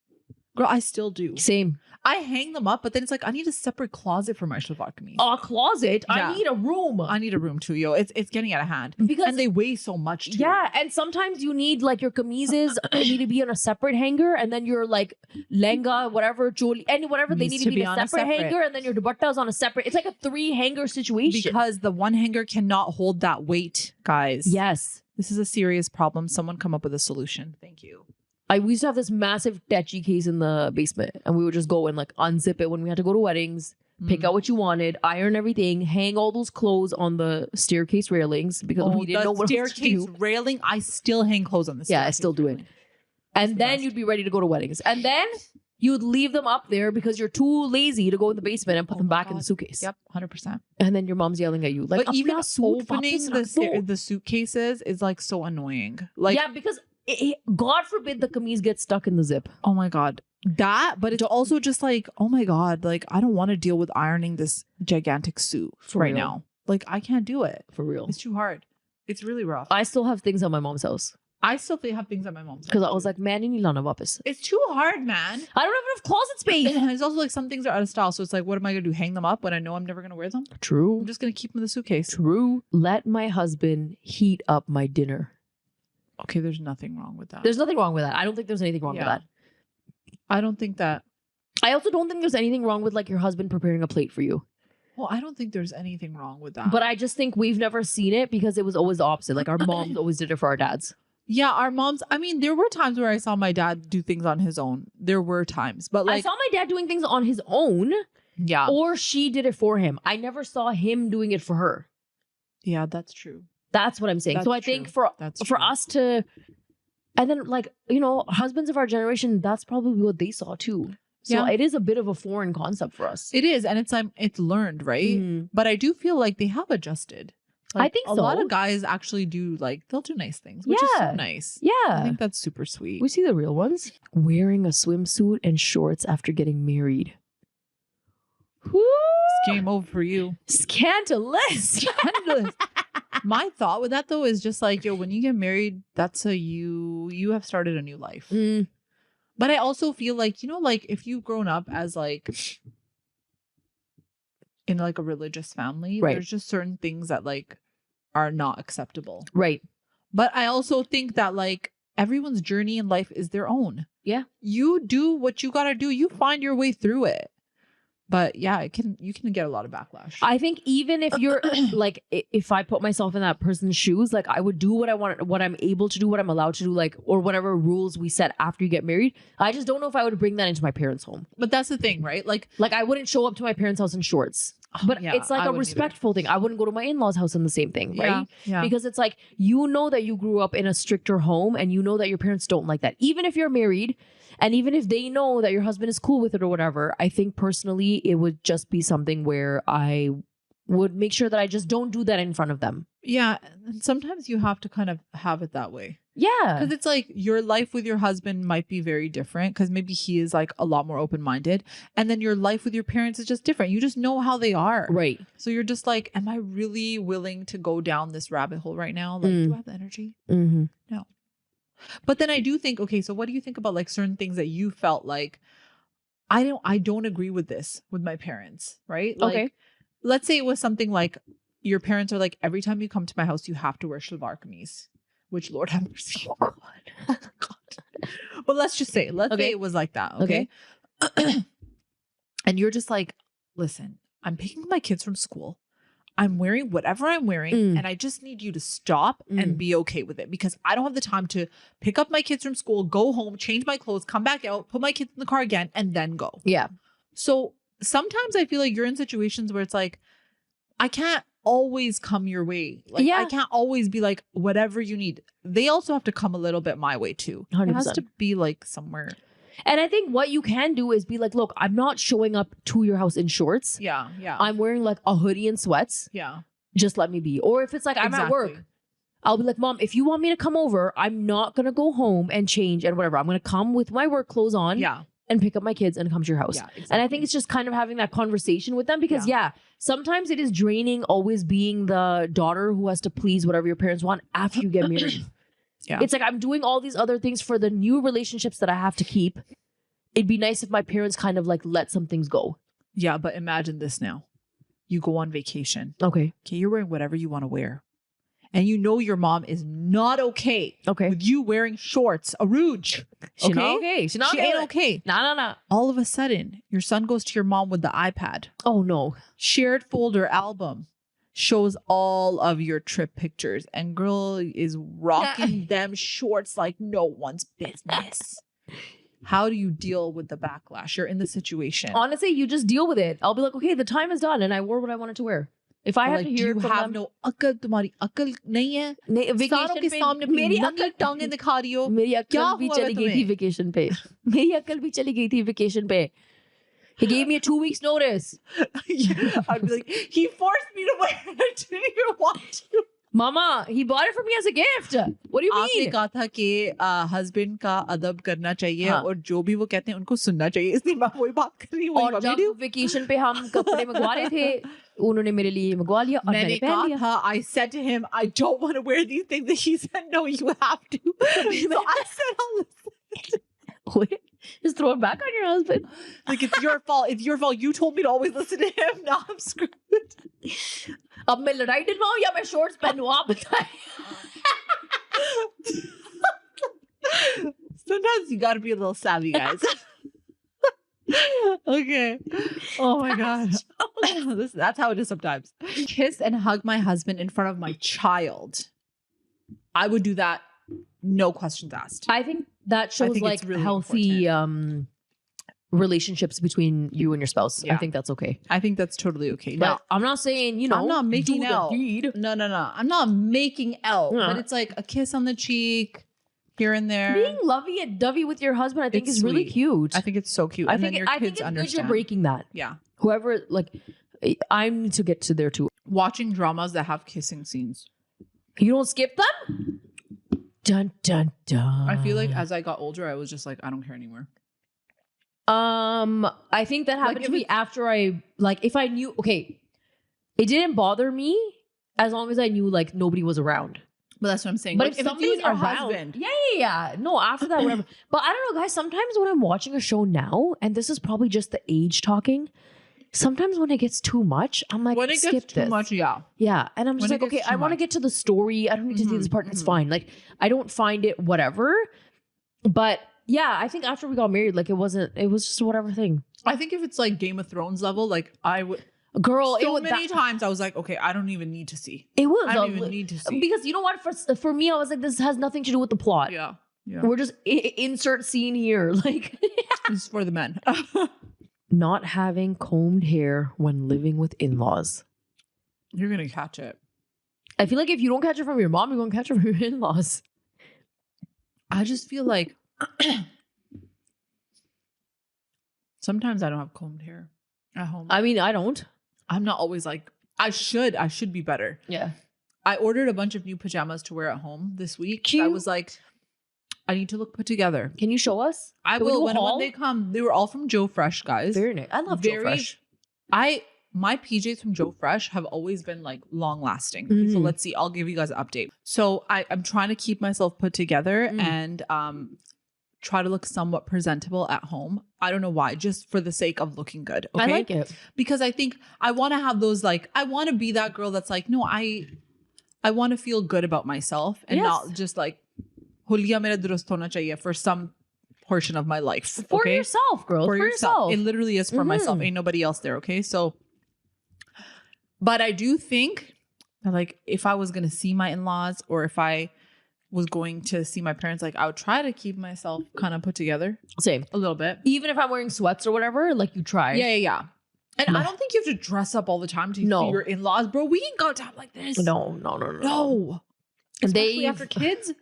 Girl, I still do. Same. I hang them up, but then it's like I need a separate closet for my shalwar kameez. A closet? Yeah. I need a room. I need a room too, yo. It's getting out of hand. Because And they weigh so much too. yeah, and sometimes you need like your kameezes need to be on a separate hanger, and then your like lenga, whatever, choli, and whatever they need to be on a separate hanger, and then your dupatta is on a separate. It's like a 3 hanger situation. Because the one hanger cannot hold that weight, guys. Yes, This is a serious problem. Someone come up with a solution. Thank you. we used to have this massive techi case in the basement, and we would just go and like unzip it when we had to go to weddings. Pick out what you wanted, iron everything, hang all those clothes on the staircase railings because we didn't know what else to staircase do. railing. I still hang clothes on the Yeah, I staircase still do it. railing. And the then best. you'd be ready to go to weddings. And then you'd leave them up there because you're too lazy to go in the basement and put them my back in the God. suitcase. Yep, 100%. And then your mom's yelling at you. Like, But even "Apna suit opening वापस रख दो." the suitcases is like so annoying. Like, yeah, because God forbid the kameez gets stuck in the zip. oh my God. That, but it's also just like, oh my God, like I don't want to deal with ironing this gigantic suit For right real. now. Like I can't do it. For real. It's too hard. It's really rough. I still have things at my mom's house. I still have things at my mom's Because I house, was too. like, man, you need lana wapas. It's too hard, man. I don't have enough closet space. And it's also like some things are out of style. So it's like, what am I going to do? Hang them up when I know I'm never going to wear them? True. I'm just going to keep them in the suitcase. True. Let my husband heat up my dinner. Okay, there's nothing wrong with that. There's nothing wrong with that. I don't think there's anything wrong with Yeah. that. I don't think that. I also don't think there's anything wrong with like your husband preparing a plate for you. Well, I don't think there's anything wrong with that. But I just think we've never seen it because it was always the opposite. Like our moms always did it for our dads. yeah, our moms. I mean, there were times where I saw my dad do things on his own. There were times, but I like, saw my dad doing things on his own, yeah, or she did it for him. I never saw him doing it for her. yeah, that's true. That's what I'm saying. That's so I true. think for That's for true. us to, and then like husbands of our generation, that's probably what they saw too. So Yeah. it is a bit of a foreign concept for us. It is, and it's learned, right? Mm. But I do feel like they have adjusted. I think a lot so. of guys actually do they'll do nice things, which is so Yeah. nice. I Yeah. think that's super sweet. We see the real ones. Wearing a swimsuit and shorts after getting married. Woo! It's game over for you. Scandalous. Scandalous. My thought with that though is just like, yo, when you get married, that's you have started a new life. Mm, But I also feel like, like if you've grown up as like in like a religious family, Right. there's just certain things that like are not acceptable. right. But I also think that like everyone's journey in life is their own. Yeah. You do what you gotta do. You find your way through it. But yeah, you can get a lot of backlash. I think even if you're like, if I put myself in that person's shoes, like I would do what I want, what I'm able to do, what I'm allowed to do, like, or whatever rules we set after you get married. I just don't know if I would bring that into my parents' home. But that's the thing, right? Like, Like I wouldn't show up to my parents' house in shorts. But yeah, it's like I a wouldn't either. respectful thing. I wouldn't go to my in-laws' house and the same thing, right? Yeah. Because it's like, you know that you grew up in a stricter home and you know that your parents don't like that. Even if you're married and even if they know that your husband is cool with it or whatever, I think personally it would just be something where I would make sure that I just don't do that in front of them. Yeah. And sometimes you have to kind of have it that way. Yeah. Because it's like your life with your husband might be very different because maybe he is like a lot more open-minded. And then your life with your parents is just different. You just know how they are. Right. So you're just like, am I really willing to go down this rabbit hole right now? Like, do I have the energy? Mm-hmm. But then I do think, okay, so what do you think about like certain things that you felt like, I don't agree with this with my parents, right? Like, Okay. let's say it was something like your parents are like, every time you come to my house, you have to wear shalwar kameez, which Lord have mercy. Oh, God. God. But let's say Okay. it was like that. Okay. And you're just like, listen, I'm picking my kids from school. I'm wearing whatever I'm wearing, Mm. and I just need you to stop and Mm. be okay with it because I don't have the time to pick up my kids from school, go home, change my clothes, come back out, put my kids in the car again, and then go. Yeah. So sometimes I feel like you're in situations where it's like, I can't always come your way. Like, Yeah. I can't always be like, whatever you need. They also have to come a little bit my way too. It has 100%. to be like somewhere. And I think what you can do is be like, look, I'm not showing up to your house in shorts. Yeah. Yeah. I'm wearing like a hoodie and sweats. Yeah. Just let me be. Or if it's like I'm at work, I'll be like, Mom, if you want me to come over, I'm not going to go home and change and whatever. I'm going to come with my work clothes on. Yeah. And pick up my kids and come to your house. Yeah, exactly. And I think it's just kind of having that conversation with them because sometimes it is draining always being the daughter who has to please whatever your parents want after you get married. Yeah. It's like I'm doing all these other things for the new relationships that I have to keep. It'd be nice if my parents kind of like let some things go. Yeah, but imagine this now. You go on vacation. Okay, you're wearing whatever you want to wear. And you know your mom is not okay. With you wearing shorts, a rouge. She not okay. She ain't okay. No. All of a sudden, your son goes to your mom with the iPad. Oh no. Shared folder album shows all of your trip pictures. And girl is rocking them shorts like no one's business. How do you deal with the backlash? You're in the situation. Honestly, you just deal with it. I'll be like, okay, the time is done. And I wore what I wanted to wear. If I have to hear from them, you have no अकल तुम्हारी अकल नहीं है सारों के सामने मेरी अकल टांगे दिखा रही हो मेरी अकल भी चली गई थी vacation पे मेरी अकल भी चली गई थी vacation पे he gave me a 2 weeks notice. I'd be like, he forced me to wear it. I didn't even want to. Mama, he bought it for me as a gift. What do you mean? आपने कहा था कि husband का अदब करना चाहिए और जो भी वो कहते हैं उनको सुनना चाहिए इसलिए मैं वही बात कर रही हूँ और जब वेकेशन पे हम कपड़े मंगवा रहे थे उन्होंने मेरे लिए मंगवा लिया और मैंने पहन लिया I said to him I don't want to wear these things and he said no you have to so I said I'll listen. Wait, just throw it back on your husband. Like it's your fault you told me to always listen to him now I'm screwed. अब मैं लड़ाई दिलवाऊं या मैं shorts पहनूं आप बताएं. Sometimes you gotta be a little savvy, guys. Okay. Oh my god. That's how it is sometimes. Kiss and hug my husband in front of my child. I would do that, no questions asked. I think that shows like really healthy relationships between you and your spouse. Yeah. I think that's okay. I think that's totally okay. But now, I'm not saying, you know, I'm not making out. No. I'm not making out. Yeah. But it's like a kiss on the cheek here and there. Being lovey and dovey with your husband, I think is really cute. I think it's so cute. I think it's good you're breaking that. Yeah. Whoever, like, I need to get to there too. Watching dramas that have kissing scenes. You don't skip them? Dun, dun, dun. I feel like as I got older, I was just like, I don't care anymore. I think that happened to me after if I knew, okay, it didn't bother me as long as I knew like nobody was around. But that's what I'm saying. But if somebody's around, husband. Yeah. No, after that, whatever. But I don't know, guys, sometimes when I'm watching a show now, and this is probably just the age talking, sometimes when it gets too much, I'm like, when it gets too much, yeah. Yeah. And I'm just like, okay, I want to get to the story. I don't need to see this part. It's fine. Like, I don't find it whatever. But yeah, I think after we got married, like it was just whatever thing. I think if it's like Game of Thrones level, like I would. Girl, so many times I was like, okay, I don't even need to see. It was. I don't even need to see. Because you know what? For me, I was like, this has nothing to do with the plot. Yeah. We're just insert scene here. Like, this is for the men. Not having combed hair when living with in-laws. You're going to catch it. I feel like if you don't catch it from your mom, you're going to catch it from your in-laws. I just feel like sometimes I don't have combed hair at home. I mean, I don't. I'm not always like, I should be better. Yeah. I ordered a bunch of new pajamas to wear at home this week. Cute. I was like, I need to look put together. Can you show us? I will when they come. They were all from Joe Fresh, guys. Very nice. I love Joe Fresh. My PJs from Joe Fresh have always been like long lasting. Mm-hmm. So let's see. I'll give you guys an update. So I'm trying to keep myself put together and try to look somewhat presentable at home. I don't know why, just for the sake of looking good. Okay? I like it. Because I think I want to have those like, I want to be that girl that's like, no, I want to feel good about myself and not just like, Hulya mera durust hona chahiye for some portion of my life. For yourself, girl. For yourself. It literally is for myself. Ain't nobody else there. Okay. So, but I do think that like if I was going to see my in-laws or if I was going to see my parents, like I would try to keep myself kind of put together. Same. A little bit. Even if I'm wearing sweats or whatever, like you try. Yeah. And I don't think you have to dress up all the time to see your in-laws. Bro, we ain't got time like this. No. Especially after kids.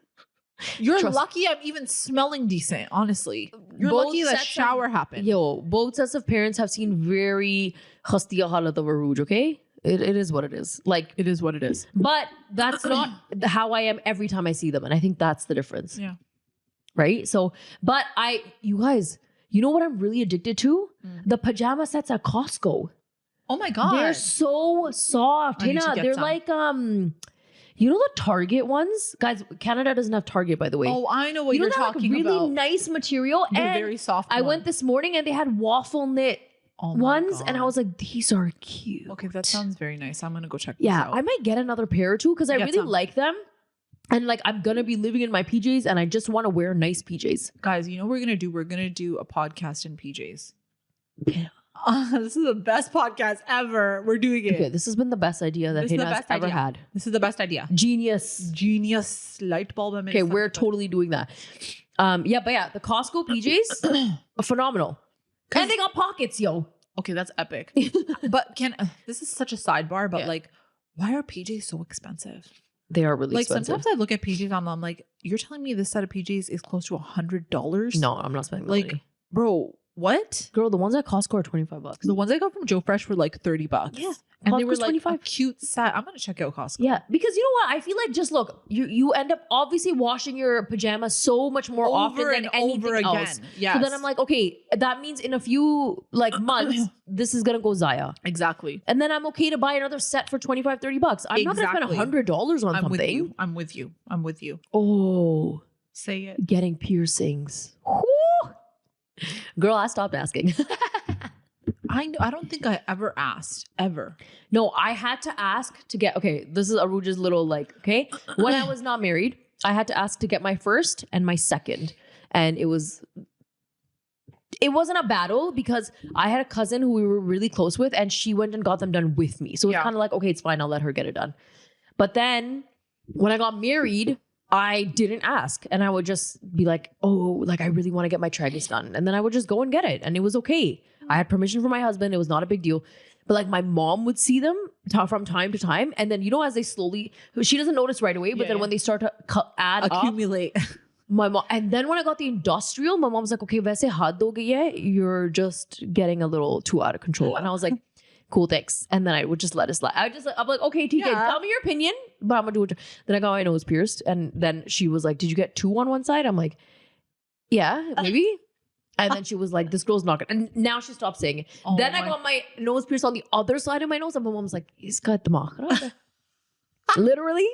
You're Trust- lucky I'm even smelling decent, honestly. You're Both lucky that sets of- shower happened. Both sets of parents have seen very khastiya halat of aruj, okay? It is what it is. Like, It is what it is. but that's not how I am every time I see them. And I think that's the difference. Yeah. Right? So, but you guys, you know what I'm really addicted to? The pajama sets at Costco. Oh my God. They're so soft. I need to Hina, get they're some. like, you know the Target ones? Guys, Canada doesn't have Target, by the way. Oh, I know what you know you're that talking like really about. nice material? They're and very soft. I went this morning and they had waffle knit Oh my ones, God. and I was like, these are cute. Okay, that sounds very nice. I'm gonna go check this Yeah, out. I might get another pair or two because I Get really some. like them. And like, I'm gonna be living in my PJs and I just want to wear nice PJs. Guys, you know what we're gonna do? We're gonna do a podcast in PJs. Yeah. This is the best podcast ever. We're doing it. Okay, this has been the best idea that This is the Hina's best ever idea. had. This is the best idea. Genius. Genius light bulb. Okay, we're totally doing that. The Costco PJs are phenomenal. And they got pockets, yo. Okay, that's epic. But this is such a sidebar, but Yeah. like, why are PJs so expensive? They are really Like expensive. sometimes I look at PJs and I'm like, you're telling me this set of PJs is close to $100? No, I'm not spending that Like, money. bro, what? Girl, the ones at Costco are $25. The ones I got from Joe Fresh were like $30. Yeah, And they were Costco's like 25. a cute set. I'm gonna check out Costco. Yeah, because you know what? I feel like just look, you end up obviously washing your pajamas so much more often than anything else. Yes. So then I'm like, okay, that means in a few like months, this is gonna go Zaya. exactly. And then I'm okay to buy another set for $25-30. I'm not gonna Exactly. spend $100 on I'm with something. you. I'm with you. I'm with you. Oh, Say it. getting piercings. Whew. Girl, I stopped asking. I don't think I ever asked. Ever. No, I had to ask to get, okay, this is Aruja's little like, okay. When I was not married, I had to ask to get my first and my second. And it wasn't a battle because I had a cousin who we were really close with and she went and got them done with me. So it's Yeah. kind of like, okay, it's fine. I'll let her get it done. But then when I got married, I didn't ask. And I would just be like, oh, like I really want to get my tragus done. And then I would just go and get it. And it was okay. I had permission from my husband. It was not a big deal. But like my mom would see them from time to time. And then, you know, as they slowly, she doesn't notice right away. But Yeah, then yeah. when they start to add up, Accumulate. my mom, and then when I got the industrial, my mom's like, okay, वैसे हाथ धोगे ये, you're just getting a little too out of control. And I was like, cool, thanks. And then I would just let it slide. I'm like, okay, TK, Yeah. tell me your opinion, but I'm gonna do it. Then I got my nose pierced. And then she was like, did you get 2 on one side? I'm like, yeah, maybe. And then she was like, this girl's not gonna. And now she stopped saying it. Oh Then I my- got my nose pierced on the other side of my nose. And my mom's like, iska dimag kharab hai." Literally.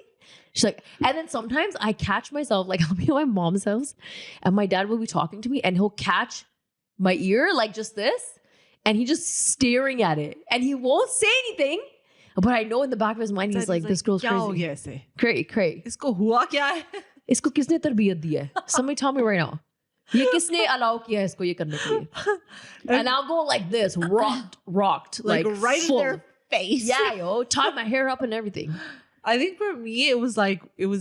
She's like, and then sometimes I catch myself, like I'll be at my mom's house and my dad will be talking to me and he'll catch my ear like just this and he's just staring at it and he won't say anything. But I know in the back of his mind, he's like, this girl's crazy. Yes. Cray. Isko hua kya hai? Isko kisne tarbiyat di hai? Somebody tell me right now. Ye kisne allow kiya hai isko ye karne ke liye? And I'll go like this, rocked. Like right full. in their face. Yeah, yo. Tied my hair up and everything. I think for me, it was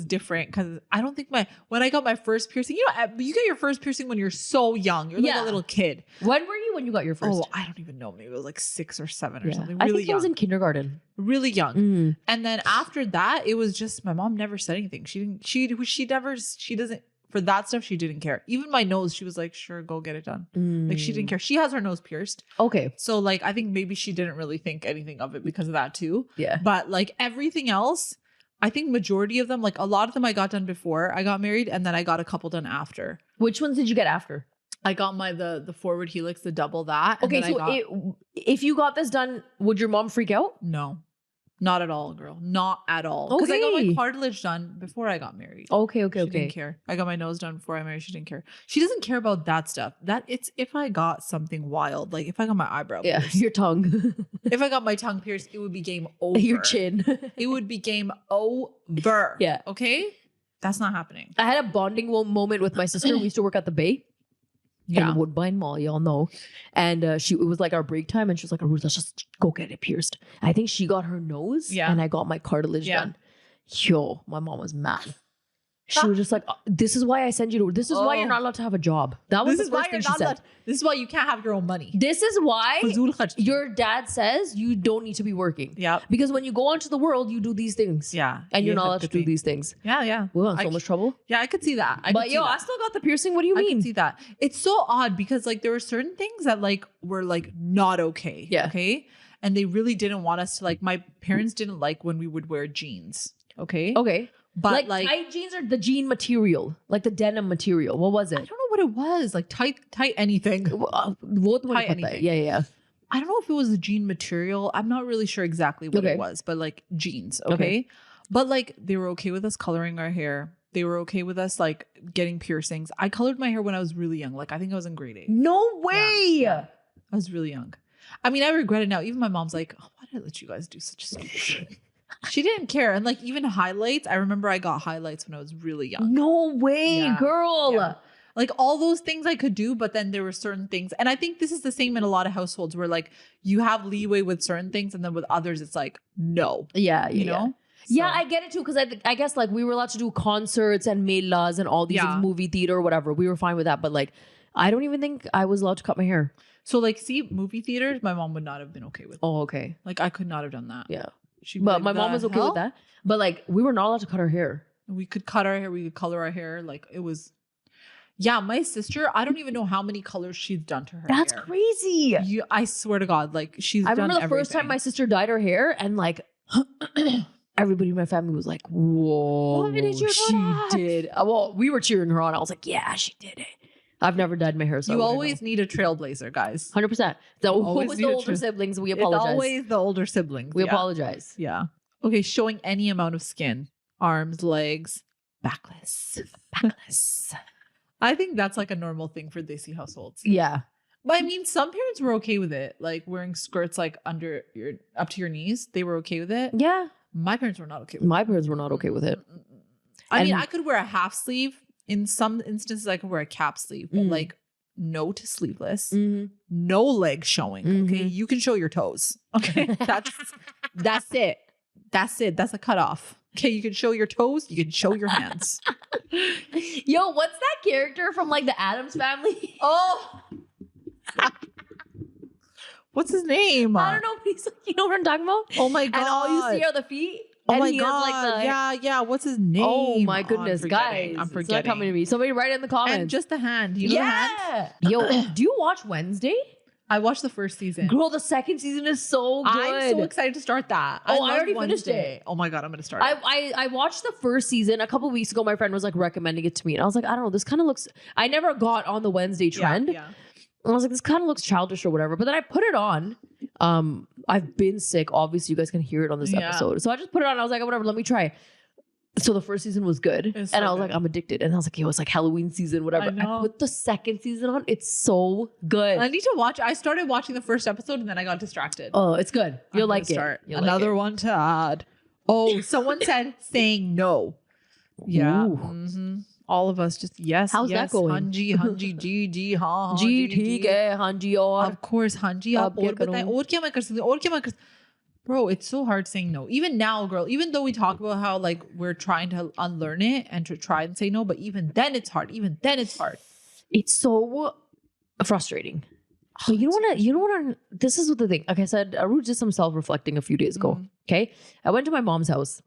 different because I don't think when I got my first piercing, you get your first piercing when you're so young. You're like Yeah. a little kid. When were you when you got your first? Oh, I don't even know. Maybe it was like 6 or 7 or Yeah. something. I Really think it was young. in kindergarten. Really young. Mm. And then after that, it was just my mom never said anything. She doesn't for that stuff. She didn't care. Even my nose, she was like, "Sure, go get it done." Like she didn't care. She has her nose pierced, Okay. so like I think maybe she didn't really think anything of it because of that too. Yeah. But like everything else, I think majority of them, like a lot of them, I got done before I got married, and then I got a couple done after. Which ones did you get after? I got the forward helix, the double that. And Okay, then I so got, if you got this done, would your mom freak out? no, not at all, girl, not at all. Because I got Okay. my cartilage done before I got married. Okay. She didn't care. I got my nose done before I married. She didn't care. She doesn't care about that stuff. That it's if I got something wild, like if I got my eyebrow Yeah, pierced, your tongue, if I got my tongue pierced, it would be game over. your chin. It would be game over. Yeah. Okay. That's not happening. I had a bonding moment with my sister. We used to work at the Bay. Yeah. In Woodbine Mall, y'all know. And it was like our break time, and she was like, "Ruth, let's just go get it pierced." I think she got her nose, Yeah. and I got my cartilage Yeah. done. Yo, my mom was mad. She was just like, this is why I send you to, this is why you're not allowed to have a job. That was the first thing she said. This is why you can't have your own money. This is why your dad says you don't need to be working. Yeah. Because when you go onto the world, you do these things. Yeah. And you're not allowed to do these things. Yeah. We're in so much trouble. Yeah, I could see that. I still got the piercing. What do you mean? I can see that. It's so odd because like there were certain things that like were like not okay. Yeah. Okay. And they really didn't want us to like, my parents didn't like when we would wear jeans. Okay. Okay. But like tight jeans or the jean material, like the denim material. What was it? I don't know what it was. Like tight anything. Tight anything. Yeah. I don't know if it was the jean material. I'm not really sure exactly what it was, but like jeans. Okay. But like they were okay with us coloring our hair. They were okay with us like getting piercings. I colored my hair when I was really young. Like I think I was in grade 8. No way. Yeah. I was really young. I mean, I regret it now. Even my mom's like, oh, why did I let you guys do such a stupid shit? She didn't care. And like even highlights, I remember I got highlights when I was really young. No way, girl. Yeah. Like all those things I could do, but then there were certain things. And I think this is the same in a lot of households where like you have leeway with certain things and then with others it's like, no. Yeah. You know? So. Yeah, I get it too. Because I guess like we were allowed to do concerts and melas and all these things, movie theater or whatever. We were fine with that. But like, I don't even think I was allowed to cut my hair. So like, see, movie theaters, my mom would not have been okay with. Oh, okay. Like I could not have done that. Yeah. But my mom was okay with that. But like we were not allowed to cut our hair. We could cut our hair. We could color our hair. Like it was. Yeah, my sister, I don't even know how many colors she's done to her That's hair. Crazy. I swear to God, like she's done everything. I remember the first time my sister dyed her hair and like everybody in my family was like, whoa. Why did you do that? She did. Well, we were cheering her on. I was like, yeah, she did it. I've never dyed my hair. So you always need a trailblazer, guys. 100%. The older siblings, we apologize. It's always the older siblings. We apologize. Yeah. Okay, showing any amount of skin. Arms, legs, backless. I think that's like a normal thing for desi households. Yeah. But I mean, some parents were okay with it. Like wearing skirts like up to your knees. They were okay with it. Yeah. My parents were not okay with it. My parents were not okay with it. I mean, I could wear a half sleeve. In some instances, I could wear a cap sleeve, but like no to sleeveless, no legs showing. Okay. You can show your toes. Okay. That's it. That's it. That's a cutoff. Okay. You can show your toes. You can show your hands. Yo, what's that character from like the Addams Family? Oh. What's his name? I don't know. But he's like, you know what I'm talking about? Oh my God. And all you see are the feet. Oh my God. Yeah. What's his name? Oh my goodness, guys. I'm forgetting. It's not coming to me. Somebody write it in the comments. And just the hand. You know the hand? Yo, do you watch Wednesday? I watched the first season. Girl, the second season is so good. I'm so excited to start that. I already finished it. Oh my God, I'm going to start it. I watched the first season a couple of weeks ago. My friend was like recommending it to me. And I was like, I don't know. This kind of looks... I never got on the Wednesday trend. Yeah. And I was like, this kind of looks childish or whatever. But then I put it on. I've been sick. Obviously, you guys can hear it on this episode. So I just put it on. I was like, whatever, let me try. So the first season was good. And I was like, I'm addicted. And I was like, yo, it's like Halloween season, whatever. I put the second season on. It's so good. I need to watch. I started watching the first episode and then I got distracted. Oh, it's good. You'll like it. Another one to add. Oh, someone said saying no. Yeah. All of us just yes. How's that going? Hanji, G, ha, G, ठीक है, Hanji और. Of course, Hanji. आप और बताएं और क्या मैं कर सकती हूँ और क्या मैं कर. Bro, it's so hard saying no. Even now, girl. Even though we talk about how like we're trying to unlearn it and to try and say no, but even then it's hard. It's so frustrating. But you know what? This is what the thing. Like I said, Aru did some self-reflecting a few days ago. Okay, I went to my mom's house,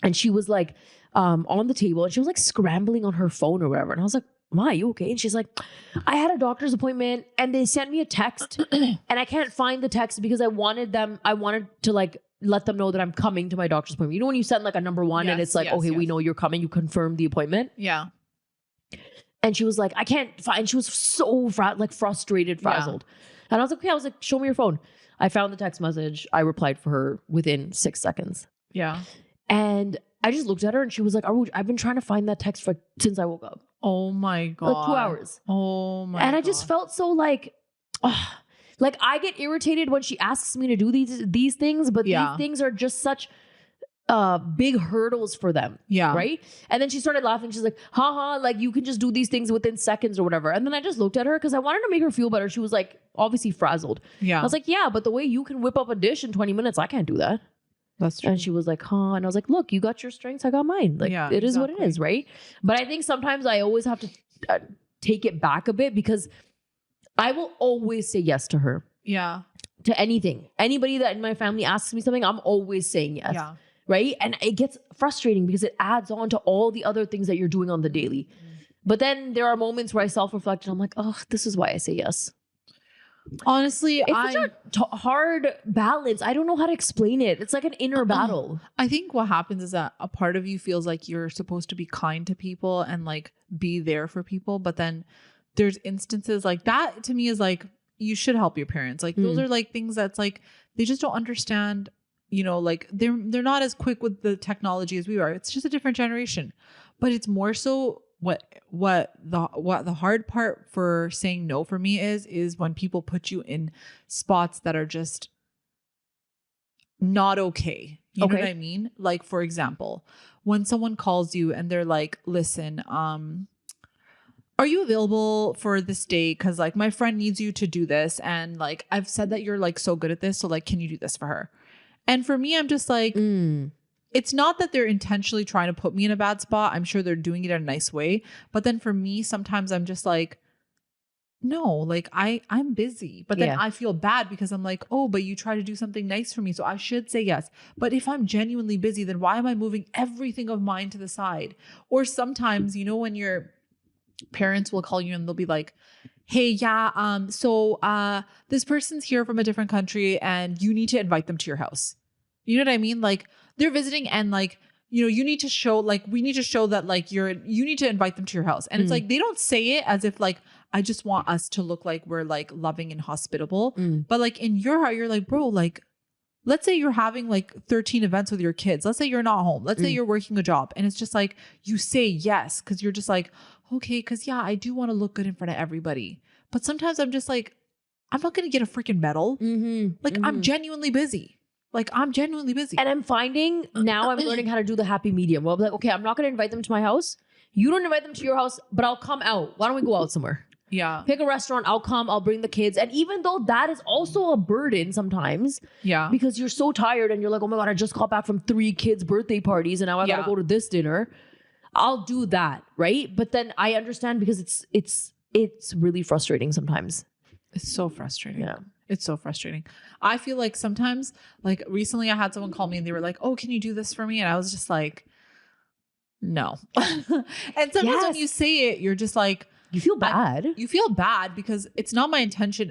and she was like. On the table and she was like scrambling on her phone or whatever. And I was like, Ma, you okay? And she's like, I had a doctor's appointment and they sent me a text and I can't find the text because I wanted to like let them know that I'm coming to my doctor's appointment. You know when you send like a number one and it's like, okay, we know you're coming. You confirm the appointment. Yeah. And she was like, I can't find. She was so frustrated, frazzled. And I was like, okay. I was like, show me your phone. I found the text message. I replied for her within 6 seconds. Yeah. And I just looked at her and she was like, I've been trying to find that text since I woke up. Oh my God. Like 2 hours. Oh my God. And I just felt so like I get irritated when she asks me to do these things, but these things are just such big hurdles for them. Yeah. Right? And then she started laughing. She's like, haha, like you can just do these things within seconds or whatever. And then I just looked at her because I wanted to make her feel better. She was like obviously frazzled. Yeah. I was like, yeah, but the way you can whip up a dish in 20 minutes, I can't do that. That's true. And she was like, huh? And I was like, look, you got your strengths, I got mine. Like, Yeah, it is what it exactly. is, right? But I think sometimes I always have to take it back a bit, because I will always say yes to her. Yeah. To anything. Anybody that in my family asks me something, I'm always saying yes. Yeah. Right? And it gets frustrating because it adds on to all the other things that you're doing on the daily. But then there are moments where I self-reflect and I'm like, oh, this is why I say yes. Honestly, it's such a hard balance. I don't know how to explain it. It's like an inner battle. I think what happens is that a part of you feels like you're supposed to be kind to people and like be there for people. But then there's instances like that, to me, is like, you should help your parents. Like those are like things that's like, they just don't understand, you know, like they're not as quick with the technology as we are. It's just a different generation. But it's more so what the hard part for saying no for me is when people put you in spots that are just not okay. You know what I mean? Like, for example, when someone calls you and they're like, listen, are you available for this date? Cause like my friend needs you to do this. And like, I've said that you're like so good at this. So like, can you do this for her? And for me, I'm just like, it's not that they're intentionally trying to put me in a bad spot. I'm sure they're doing it in a nice way. But then for me, sometimes I'm just like, no, like I'm busy. But then I feel bad because I'm like, oh, but you try to do something nice for me. So I should say yes. But if I'm genuinely busy, then why am I moving everything of mine to the side? Or sometimes, you know, when your parents will call you and they'll be like, hey, so this person's here from a different country and you need to invite them to your house. You know what I mean? Like they're visiting and like, you know, you need to show, like, we need to show that like you need to invite them to your house. And it's like, they don't say it as if like, I just want us to look like we're like loving and hospitable. But like in your heart, you're like, bro, like, let's say you're having like 13 events with your kids. Let's say you're not home. Let's say you're working a job. And it's just like, you say yes. Cause you're just like, okay, cause yeah, I do want to look good in front of everybody. But sometimes I'm just like, I'm not going to get a freaking medal. Like I'm genuinely busy. Like I'm genuinely busy. And I'm finding now I'm learning how to do the happy medium. Well, I'll be like, okay, I'm not going to invite them to my house. You don't invite them to your house, but I'll come out. Why don't we go out somewhere? Yeah. Pick a restaurant. I'll come. I'll bring the kids. And even though that is also a burden sometimes. Yeah. Because you're so tired and you're like, oh my God, I just got back from 3 kids' birthday parties and now I got to go to this dinner. I'll do that. Right. But then I understand because it's really frustrating sometimes. It's so frustrating. Yeah. It's so frustrating. I feel like sometimes, like recently I had someone call me and they were like, oh, can you do this for me? And I was just like, no. And sometimes when you say it, you're just like, you feel bad. You feel bad because it's not my intention.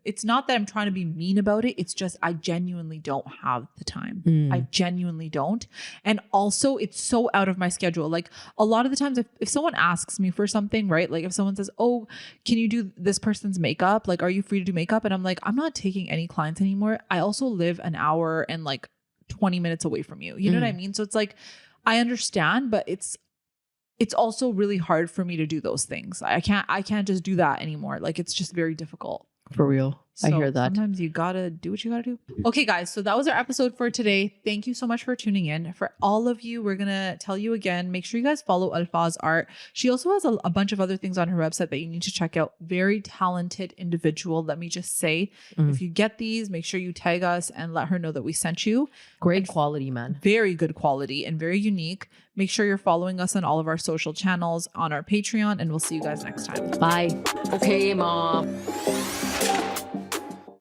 It's not that I'm trying to be mean about it. It's just I genuinely don't have the time. I genuinely don't. And also it's so out of my schedule. Like a lot of the times if someone asks me for something, right? Like if someone says, oh, can you do this person's makeup? Like, are you free to do makeup? And I'm like, I'm not taking any clients anymore. I also live an hour and like 20 minutes away from you. You know what I mean? So it's like, I understand, but it's also really hard for me to do those things. I can't just do that anymore. Like it's just very difficult. For real. I hear that. Sometimes you gotta do what you gotta do. Okay, guys. So that was our episode for today. Thank you so much for tuning in. For all of you, we're gonna tell you again, make sure you guys follow Alfaaz Art. She also has a bunch of other things on her website that you need to check out. Very talented individual. Let me just say, if you get these, make sure you tag us and let her know that we sent you. Great quality, man. Very good quality and very unique. Make sure you're following us on all of our social channels, on our Patreon, and we'll see you guys next time. Bye. Okay, mom.